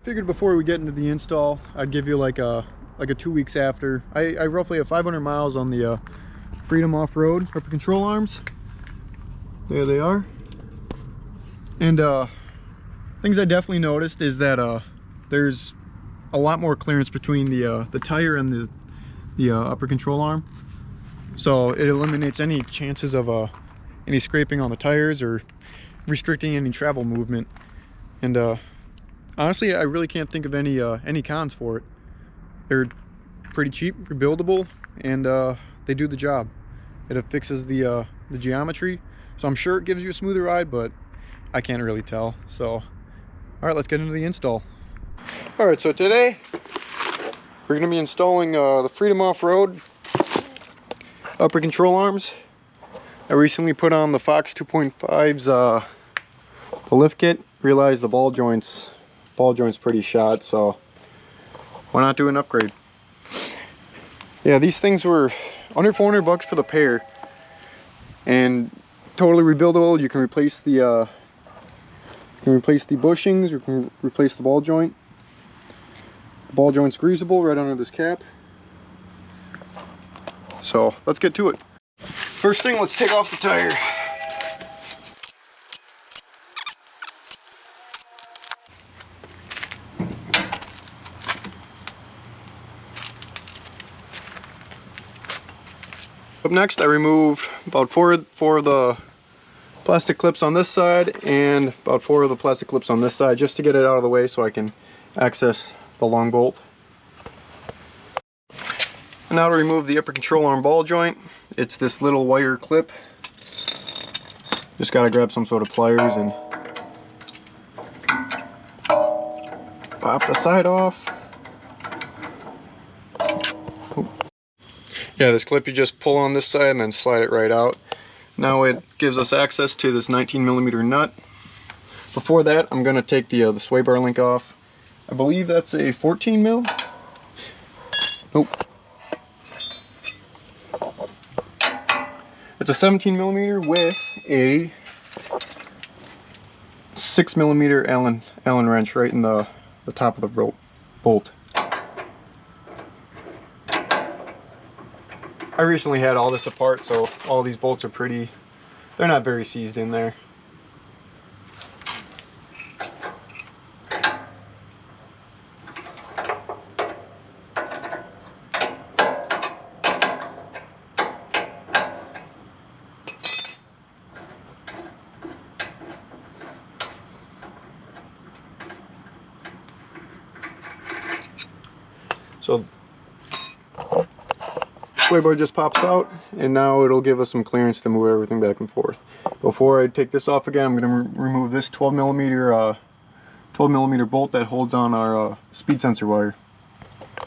Figured before we get into the install, I'd give you like a 2 weeks after. I roughly have 500 miles on the Freedom off-road upper control arms. There they are. And things I definitely noticed is that there's a lot more clearance between the tire and the upper control arm. So it eliminates any chances of any scraping on the tires or restricting any travel movement. And honestly, I really can't think of any cons for it. They're pretty cheap, rebuildable, and they do the job. It fixes the geometry, so I'm sure it gives you a smoother ride, but I can't really tell. So, all right, let's get into the install. All right, so today we're going to be installing the Freedom off-road upper control arms. I recently put on the Fox 2.5's the lift kit. Realized the ball joint's pretty shot, so why not do an upgrade? Yeah, these things were under 400 bucks for the pair, and totally rebuildable. You can replace the bushings, you can replace the ball joint. The ball joint's greasable right under this cap. So let's get to it. First thing, let's take off the tire. Up next, I removed about four of the plastic clips on this side and about 4 of the plastic clips on this side, just to get it out of the way so I can access the long bolt. And now to remove the upper control arm ball joint. It's this little wire clip. Just gotta grab some sort of pliers and pop the side off. Yeah, this clip you just pull on this side and then slide it right out. Now it gives us access to this 19mm nut. Before that, I'm going to take the sway bar link off. I believe that's a 14 mil. Nope. It's a 17mm with a 6mm Allen wrench right in the top of the bolt. I recently had all this apart, so all these bolts are they're not very seized in there. So sway bar just pops out, and now it'll give us some clearance to move everything back and forth. Before I take this off again, I'm going to remove this 12mm bolt that holds on our speed sensor wire.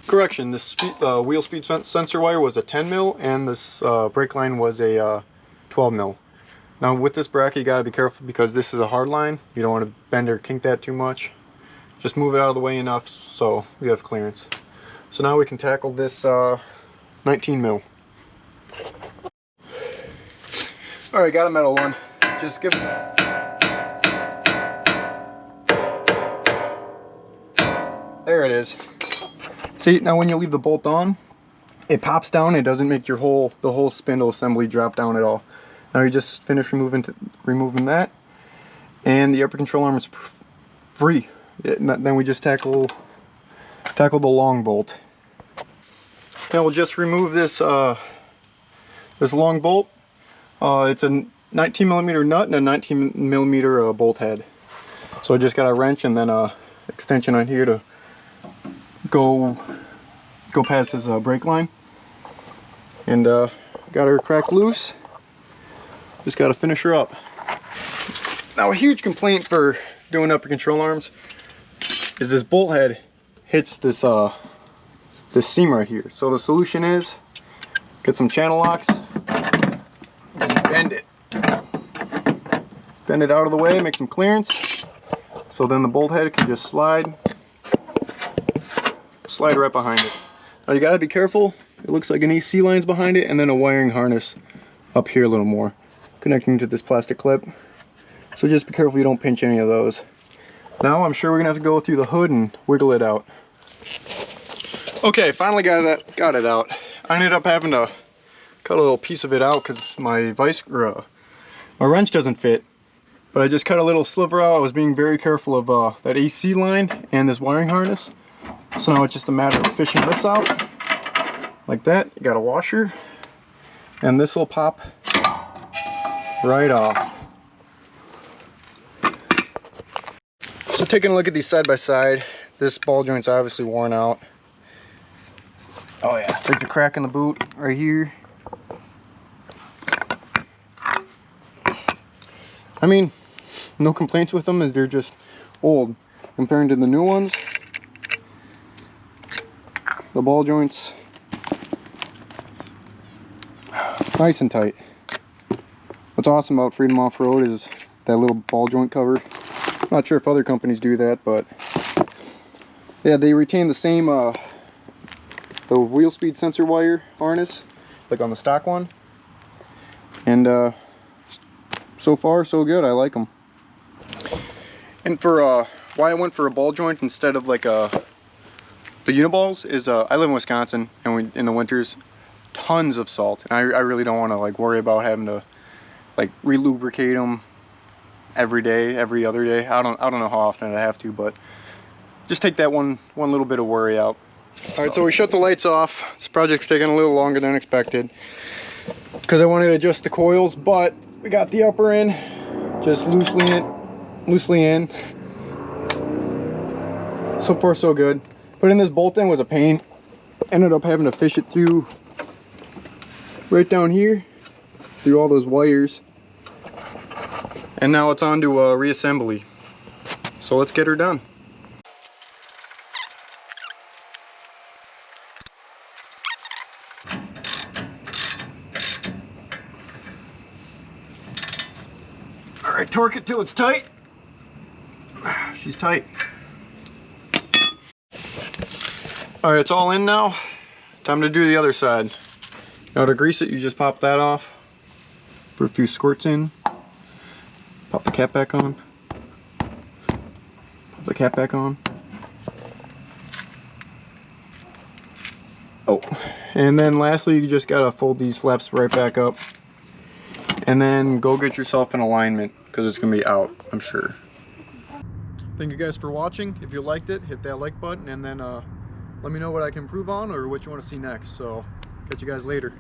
Correction, this wheel speed sensor wire was a 10 mil, and this brake line was a 12 mil. Now with this bracket, you got to be careful because this is a hard line. You don't want to bend or kink that too much. Just move it out of the way enough so we have clearance. So now we can tackle this 19 mil. Alright, got a metal one. Just give it. There it is. See, now when you leave the bolt on, it pops down. It doesn't make the whole spindle assembly drop down at all. Now you just finish removing that, and the upper control arm is free. Then we just tackle the long bolt. Now we'll just remove this this long bolt. It's a 19mm nut and a 19mm bolt head. So I just got a wrench and then a extension on here to go past this brake line. And got her cracked loose. Just got to finish her up. Now a huge complaint for doing upper control arms is this bolt head hits this this seam right here. So the solution is get some channel locks and bend it out of the way, make some clearance, so then the bolt head can just slide right behind it. Now you gotta be careful. It looks like an AC line's behind it, and then a wiring harness up here a little more, connecting to this plastic clip. So just be careful you don't pinch any of those. Now I'm sure we're gonna have to go through the hood and wiggle it out. Okay, finally got it out. I ended up having to cut a little piece of it out because my my wrench doesn't fit. But I just cut a little sliver out. I was being very careful of that AC line and this wiring harness. So now it's just a matter of fishing this out like that. You got a washer, and this will pop right off. So taking a look at these side by side, this ball joint's obviously worn out. Oh yeah, there's a crack in the boot right here. I mean, no complaints with them, as they're just old compared to the new ones. The ball joints nice and tight. What's awesome about Freedom Off-Road is that little ball joint cover. I'm not sure if other companies do that, but yeah, they retain the same the wheel speed sensor wire harness like on the stock one, and so far so good. I like them. And for why I went for a ball joint instead of like the uniballs is I live in Wisconsin, and in the winters tons of salt, and I really don't want to like worry about having to like re-lubricate them every day, every other day. I don't know how often I have to, but just take that one little bit of worry out. All right, so we shut the lights off. This project's taking a little longer than expected because I wanted to adjust the coils, but we got the upper end just loosely in. So far so good. Putting this bolt in was a pain. Ended up having to fish it through right down here through all those wires, and now it's on to reassembly. So let's get her done. All right, torque it till it's tight. She's tight. All right, it's all in now. Time to do the other side. Now to grease it, you just pop that off, put a few squirts in, pop the cap back on, pop the cap back on. Oh, and then lastly, you just gotta fold these flaps right back up, and then go get yourself an alignment because it's gonna be out, I'm sure. Thank you guys for watching. If you liked it, hit that like button, and then let me know what I can improve on or what you want to see next. So catch you guys later.